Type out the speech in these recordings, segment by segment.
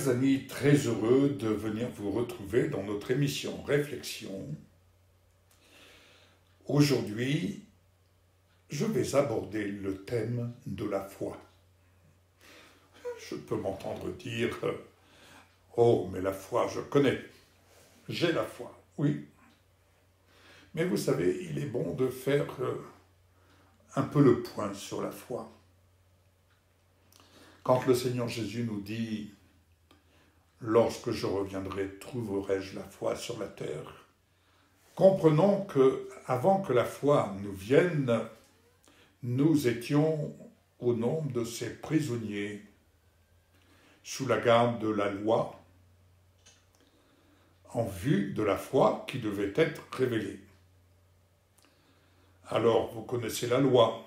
Chers amis, très heureux de venir vous retrouver dans notre émission Réflexion. Aujourd'hui, je vais aborder le thème de la foi. Je peux m'entendre dire « Oh, mais la foi, je connais. J'ai la foi. » Oui. Mais vous savez, il est bon de faire un peu le point sur la foi. Quand le Seigneur Jésus nous dit « Lorsque je reviendrai, trouverai-je la foi sur la terre ?» Comprenons qu'avant que la foi nous vienne, nous étions au nombre de ces prisonniers sous la garde de la loi, en vue de la foi qui devait être révélée. Alors, vous connaissez la loi.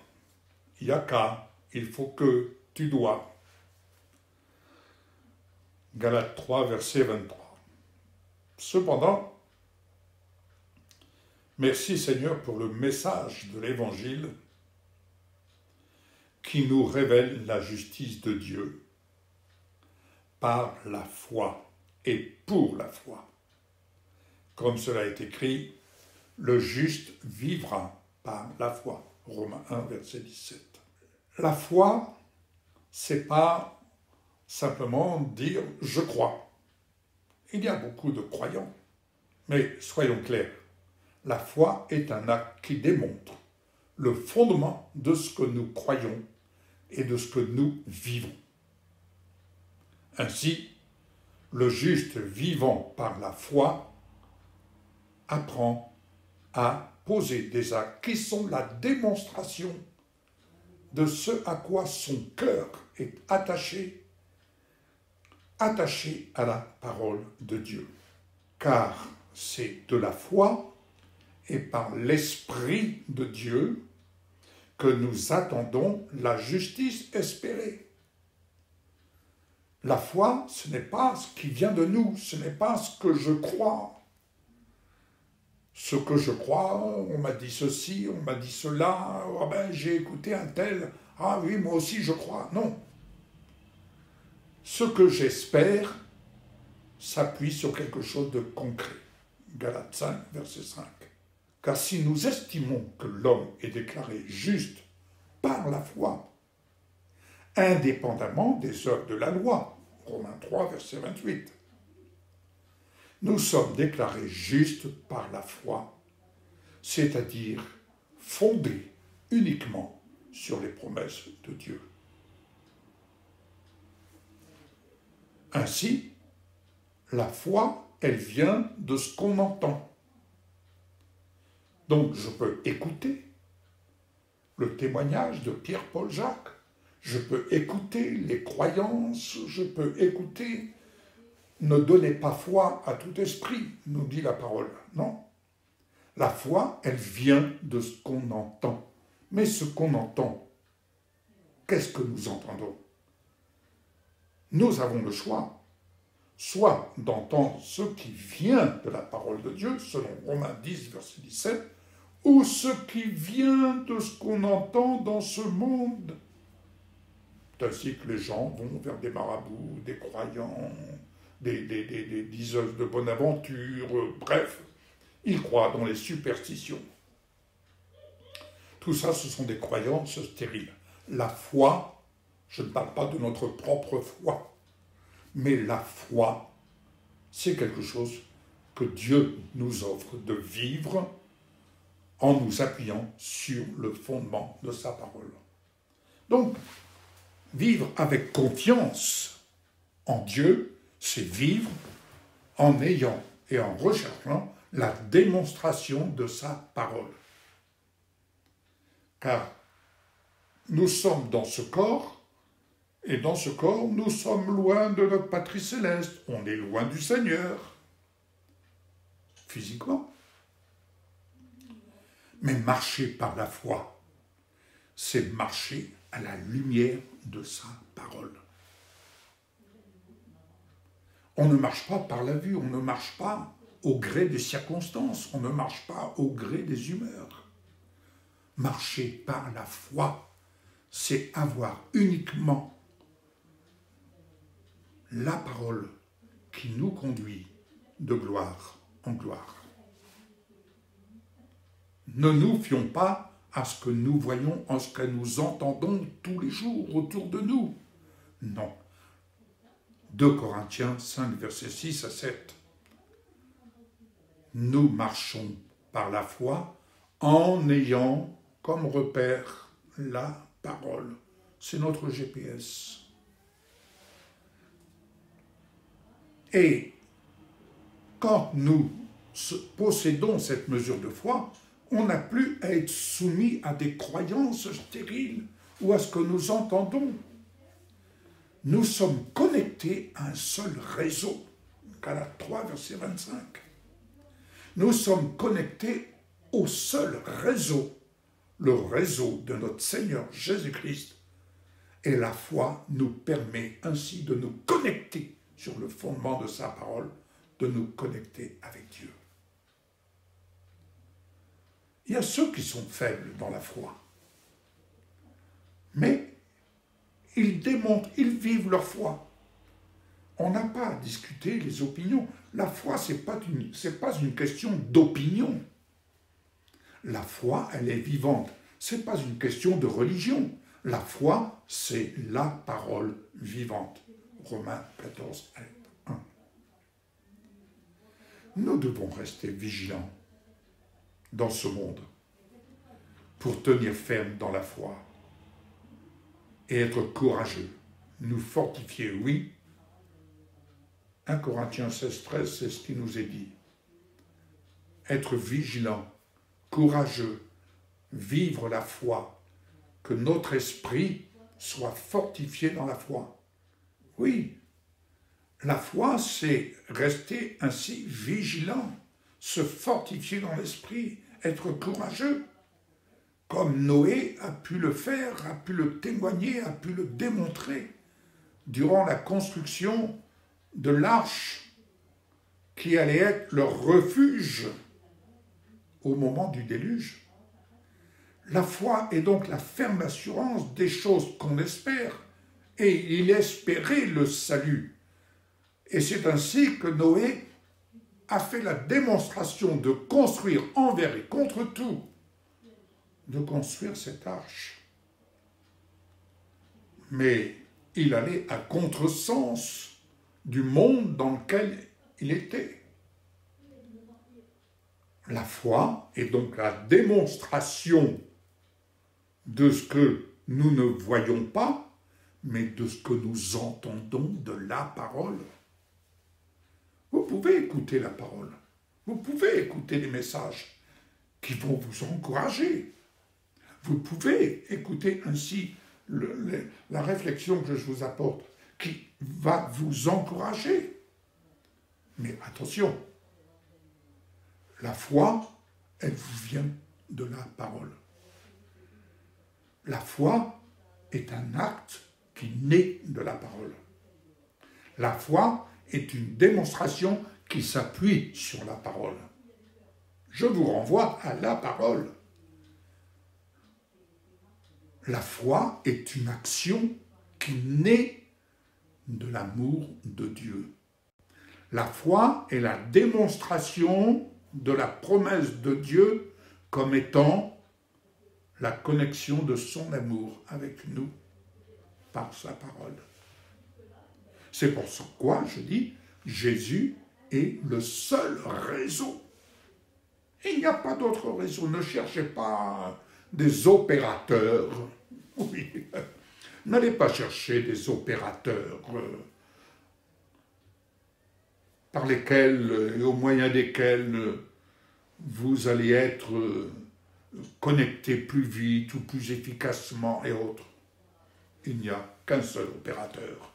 Il n'y a qu'à, il faut que, tu dois. Galates 3, verset 23. Cependant, merci Seigneur pour le message de l'Évangile qui nous révèle la justice de Dieu par la foi et pour la foi. Comme cela est écrit, le juste vivra par la foi. Romains 1, verset 17. La foi, c'est pas simplement dire « je crois ». Il y a beaucoup de croyants. Mais soyons clairs, la foi est un acte qui démontre le fondement de ce que nous croyons et de ce que nous vivons. Ainsi, le juste vivant par la foi apprend à poser des actes qui sont la démonstration de ce à quoi son cœur est attaché à la parole de Dieu. Car c'est de la foi et par l'Esprit de Dieu que nous attendons la justice espérée. La foi, ce n'est pas ce qui vient de nous, ce n'est pas ce que je crois. Ce que je crois, on m'a dit ceci, on m'a dit cela, oh ben, j'ai écouté un tel, ah oui, moi aussi je crois. Non. Ce que j'espère s'appuie sur quelque chose de concret. Galates 5, verset 5. Car si nous estimons que l'homme est déclaré juste par la foi, indépendamment des œuvres de la loi, Romains 3, verset 28, nous sommes déclarés justes par la foi, c'est-à-dire fondés uniquement sur les promesses de Dieu. Ainsi, la foi, elle vient de ce qu'on entend. Donc, je peux écouter le témoignage de Pierre, Paul, Jacques. Je peux écouter les croyances. Je peux écouter. Ne donnez pas foi à tout esprit, nous dit la parole. Non. La foi, elle vient de ce qu'on entend. Mais ce qu'on entend, qu'est-ce que nous entendons? Nous avons le choix, soit d'entendre ce qui vient de la parole de Dieu, selon Romains 10, verset 17, ou ce qui vient de ce qu'on entend dans ce monde. C'est ainsi que les gens vont vers des marabouts, des croyants, des diseuses de bonne aventure, bref, ils croient dans les superstitions. Tout ça, ce sont des croyances stériles. La foi, je ne parle pas de notre propre foi, mais la foi, c'est quelque chose que Dieu nous offre de vivre en nous appuyant sur le fondement de sa parole. Donc, vivre avec confiance en Dieu, c'est vivre en ayant et en recherchant la démonstration de sa parole. Car nous sommes dans ce corps, et dans ce corps, nous sommes loin de notre patrie céleste. On est loin du Seigneur, physiquement. Mais marcher par la foi, c'est marcher à la lumière de sa parole. On ne marche pas par la vue, on ne marche pas au gré des circonstances, on ne marche pas au gré des humeurs. Marcher par la foi, c'est avoir uniquement la parole qui nous conduit de gloire en gloire. Ne nous fions pas à ce que nous voyons, à ce que nous entendons tous les jours autour de nous. Non. 2 Corinthiens 5, versets 6 à 7. Nous marchons par la foi en ayant comme repère la parole. C'est notre GPS. Et quand nous possédons cette mesure de foi, on n'a plus à être soumis à des croyances stériles ou à ce que nous entendons. Nous sommes connectés à un seul réseau. Galates 3, verset 25. Nous sommes connectés au seul réseau, le réseau de notre Seigneur Jésus-Christ. Et la foi nous permet ainsi de nous connecter sur le fondement de sa parole, de nous connecter avec Dieu. Il y a ceux qui sont faibles dans la foi, mais ils démontrent, ils vivent leur foi. On n'a pas à discuter les opinions. La foi, ce n'est pas une question d'opinion. La foi, elle est vivante. Ce n'est pas une question de religion. La foi, c'est la parole vivante. Romains 14, 1. Nous devons rester vigilants dans ce monde pour tenir ferme dans la foi et être courageux, nous fortifier, oui. 1 Corinthiens 16, 13, c'est ce qui nous est dit. Être vigilant, courageux, vivre la foi, que notre esprit soit fortifié dans la foi. Oui, la foi, c'est rester ainsi vigilant, se fortifier dans l'esprit, être courageux, comme Noé a pu le faire, a pu le témoigner, a pu le démontrer durant la construction de l'arche qui allait être leur refuge au moment du déluge. La foi est donc la ferme assurance des choses qu'on espère, et il espérait le salut. Et c'est ainsi que Noé a fait la démonstration de construire envers et contre tout, de construire cette arche. Mais il allait à contresens du monde dans lequel il était. La foi est donc la démonstration de ce que nous ne voyons pas, mais de ce que nous entendons de la parole. Vous pouvez écouter la parole, vous pouvez écouter les messages qui vont vous encourager. Vous pouvez écouter ainsi la réflexion que je vous apporte, qui va vous encourager. Mais attention, la foi, elle vous vient de la parole. La foi est un acte qui naît de la parole. La foi est une démonstration qui s'appuie sur la parole. Je vous renvoie à la parole. La foi est une action qui naît de l'amour de Dieu. La foi est la démonstration de la promesse de Dieu comme étant la connexion de son amour avec nous par sa parole. C'est pour quoi je dis Jésus est le seul réseau. Il n'y a pas d'autre réseau. Ne cherchez pas des opérateurs. Oui. N'allez pas chercher des opérateurs par lesquels et au moyen desquels vous allez être connecté plus vite ou plus efficacement et autres. Il n'y a qu'un seul opérateur.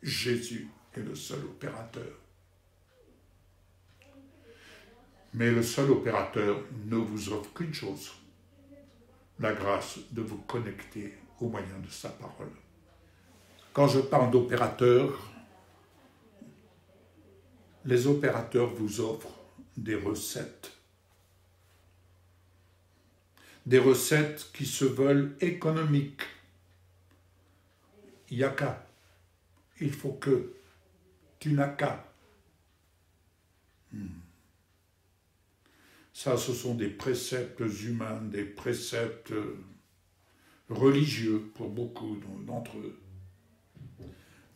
Jésus est le seul opérateur. Mais le seul opérateur ne vous offre qu'une chose, la grâce de vous connecter au moyen de sa parole. Quand je parle d'opérateur, les opérateurs vous offrent des recettes qui se veulent économiques. Il n'y a qu'à il faut que, tu n'as qu'à. Ça, ce sont des préceptes humains, des préceptes religieux pour beaucoup d'entre eux.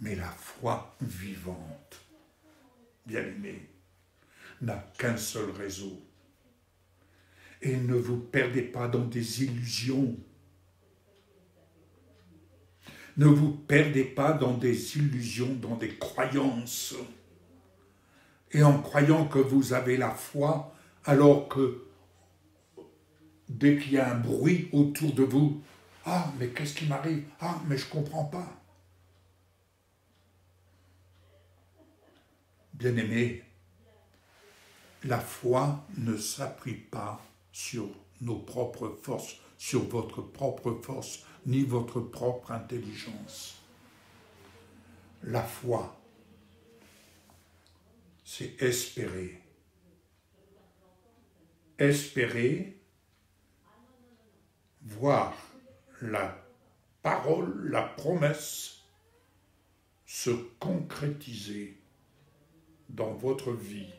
Mais la foi vivante, bien-aimée, n'a qu'un seul réseau. Et ne vous perdez pas dans des illusions. Ne vous perdez pas dans des illusions, dans des croyances. Et en croyant que vous avez la foi, alors que dès qu'il y a un bruit autour de vous, « Ah, mais qu'est-ce qui m'arrive? Ah, mais je ne comprends pas. » Bien-aimés, la foi ne s'appuie pas sur nos propres forces, sur votre propre force, ni votre propre intelligence. La foi, c'est espérer. Espérer, voir la parole, la promesse se concrétiser dans votre vie.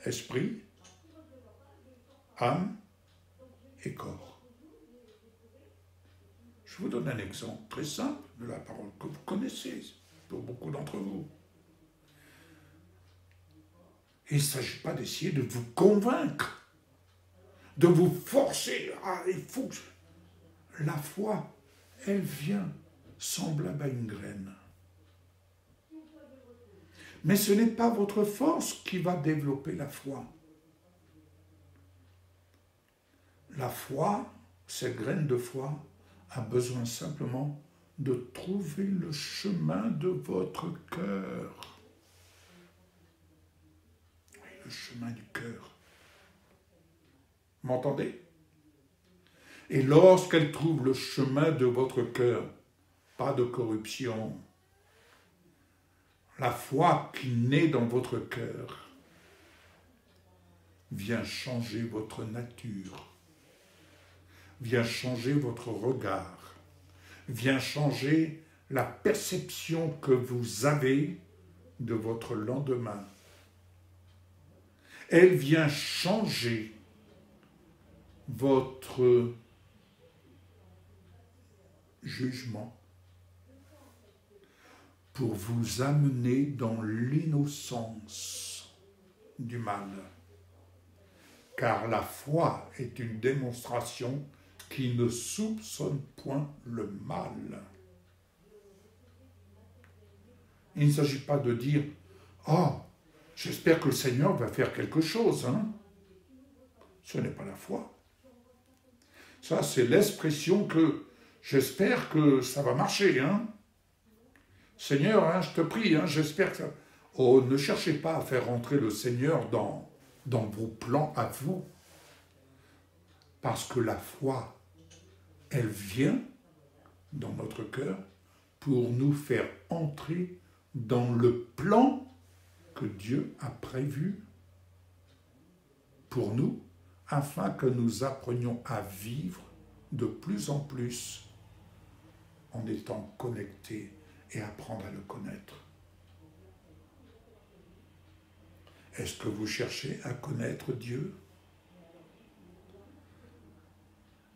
Esprit, âme et corps. Je vous donne un exemple très simple de la parole que vous connaissez pour beaucoup d'entre vous. Il ne s'agit pas d'essayer de vous convaincre, de vous forcer. Ah, il faut que... La foi, elle vient semblable à une graine. Mais ce n'est pas votre force qui va développer la foi. La foi, cette graine de foi, a besoin simplement de trouver le chemin de votre cœur. Oui, le chemin du cœur. M'entendez? Et lorsqu'elle trouve le chemin de votre cœur, pas de corruption, la foi qui naît dans votre cœur vient changer votre nature, vient changer votre regard, vient changer la perception que vous avez de votre lendemain. Elle vient changer votre jugement pour vous amener dans l'innocence du mal. Car la foi est une démonstration qui ne soupçonne point le mal. Il ne s'agit pas de dire « Ah, j'espère que le Seigneur va faire quelque chose. » Ce n'est pas la foi. Ça, c'est l'expression que j'espère que ça va marcher. Seigneur, je te prie, j'espère que ça... Oh, ne cherchez pas à faire rentrer le Seigneur dans vos plans à vous. Parce que la foi, elle vient dans notre cœur pour nous faire entrer dans le plan que Dieu a prévu pour nous, afin que nous apprenions à vivre de plus en plus en étant connectés et apprendre à le connaître. Est-ce que vous cherchez à connaître Dieu?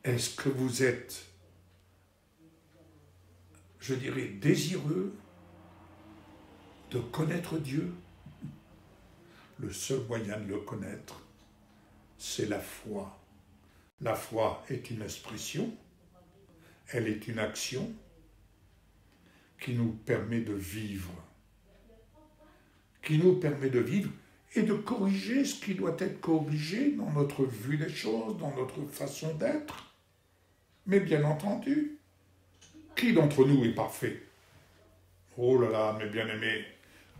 Est-ce que vous êtes, je dirais, désireux de connaître Dieu? Le seul moyen de le connaître, c'est la foi. La foi est une expression, elle est une action qui nous permet de vivre. Qui nous permet de vivre et de corriger ce qui doit être corrigé dans notre vue des choses, dans notre façon d'être. Mais bien entendu, qui d'entre nous est parfait? Oh là là, mes bien-aimés,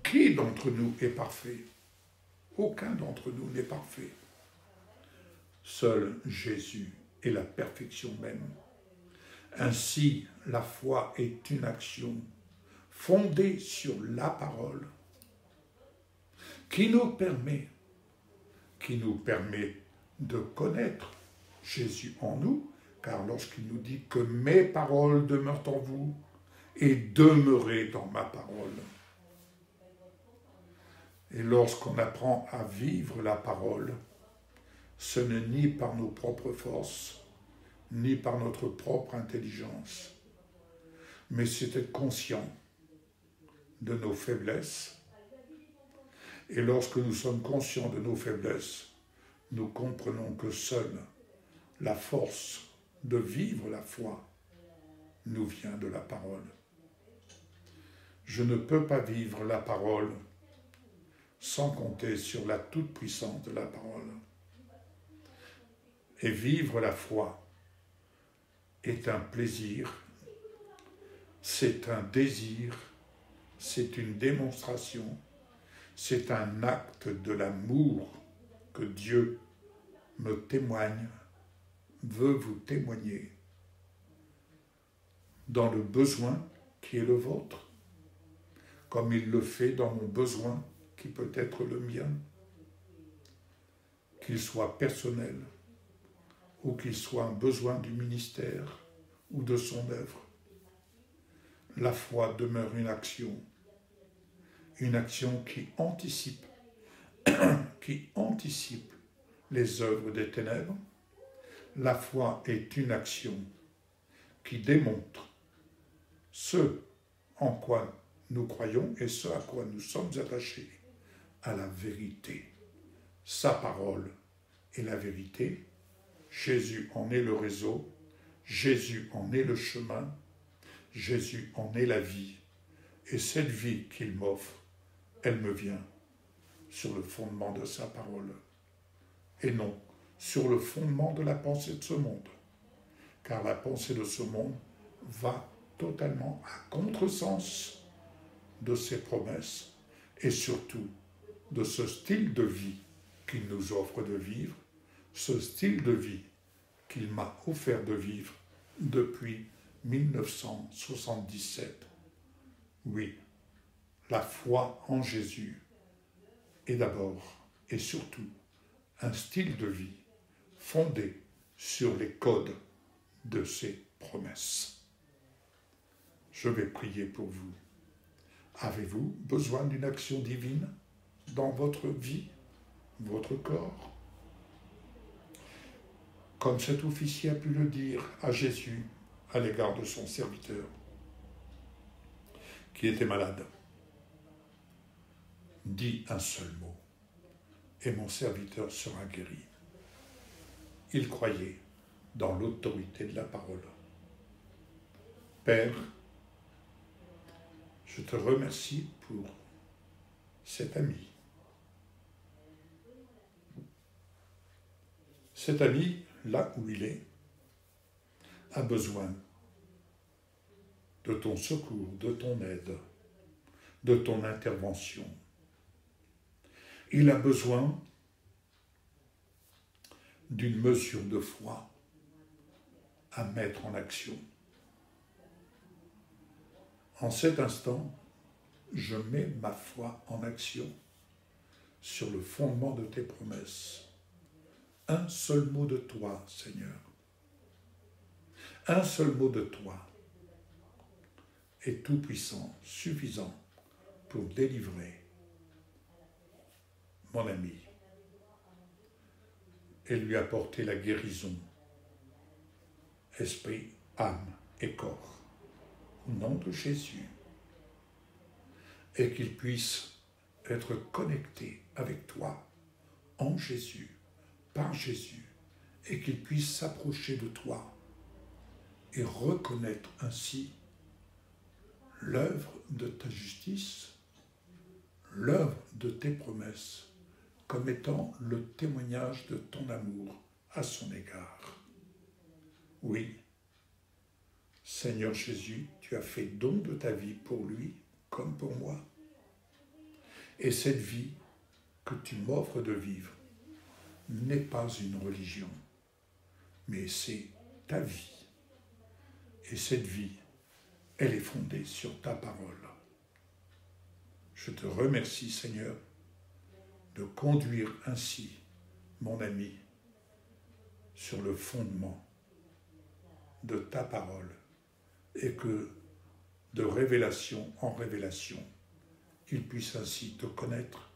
qui d'entre nous est parfait? Aucun d'entre nous n'est parfait. Seul Jésus est la perfection même. Ainsi, la foi est une action fondée sur la parole qui nous permet de connaître Jésus en nous, car lorsqu'il nous dit que mes paroles demeurent en vous et demeurer dans ma parole. Et lorsqu'on apprend à vivre la parole, ce n'est ni par nos propres forces, ni par notre propre intelligence, mais c'est être conscient de nos faiblesses. Et lorsque nous sommes conscients de nos faiblesses, nous comprenons que seule la force de vivre la foi nous vient de la parole. Je ne peux pas vivre la parole sans compter sur la toute-puissance de la parole. Et vivre la foi est un plaisir, c'est un désir, c'est une démonstration, c'est un acte de l'amour que Dieu me témoigne, veut vous témoigner dans le besoin qui est le vôtre, comme il le fait dans mon besoin qui peut être le mien, qu'il soit personnel ou qu'il soit un besoin du ministère ou de son œuvre. La foi demeure une action qui anticipe les œuvres des ténèbres. La foi est une action qui démontre ce en quoi nous croyons et ce à quoi nous sommes attachés, à la vérité. Sa parole est la vérité. Jésus en est le réseau. Jésus en est le chemin. Jésus en est la vie. Et cette vie qu'il m'offre, elle me vient sur le fondement de sa parole et non sur le fondement de la pensée de ce monde. Car la pensée de ce monde va totalement à contresens de ses promesses et surtout de ce style de vie qu'il nous offre de vivre, ce style de vie qu'il m'a offert de vivre depuis 1977. Oui, la foi en Jésus est d'abord et surtout un style de vie fondé sur les codes de ses promesses. Je vais prier pour vous. Avez-vous besoin d'une action divine dans votre vie, votre corps? Comme cet officier a pu le dire à Jésus à l'égard de son serviteur qui était malade. Dis un seul mot et mon serviteur sera guéri. Il croyait dans l'autorité de la parole. Père, je te remercie pour cet ami. Cet ami, là où il est, a besoin de ton secours, de ton aide, de ton intervention. Il a besoin d'une mesure de foi à mettre en action. En cet instant, je mets ma foi en action sur le fondement de tes promesses. Un seul mot de toi, Seigneur. Un seul mot de toi est tout puissant, suffisant pour délivrer mon ami et lui apporter la guérison, esprit, âme et corps, au nom de Jésus, et qu'il puisse être connecté avec toi, en Jésus, par Jésus, et qu'il puisse s'approcher de toi et reconnaître ainsi l'œuvre de ta justice, l'œuvre de tes promesses, comme étant le témoignage de ton amour à son égard. Oui, Seigneur Jésus, tu as fait don de ta vie pour lui comme pour moi. Et cette vie que tu m'offres de vivre n'est pas une religion, mais c'est ta vie. Et cette vie, elle est fondée sur ta parole. Je te remercie, Seigneur, de conduire ainsi mon ami sur le fondement de ta parole et que de révélation en révélation, qu'il puisse ainsi te connaître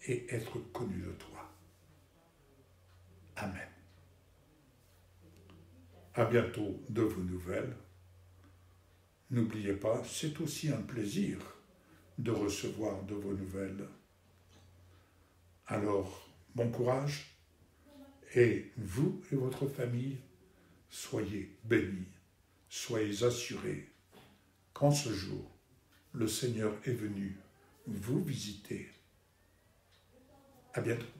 et être connu de toi. Amen. À bientôt de vos nouvelles. N'oubliez pas, c'est aussi un plaisir de recevoir de vos nouvelles. Alors, bon courage, et vous et votre famille, soyez bénis, soyez assurés qu'en ce jour, le Seigneur est venu vous visiter. À bientôt.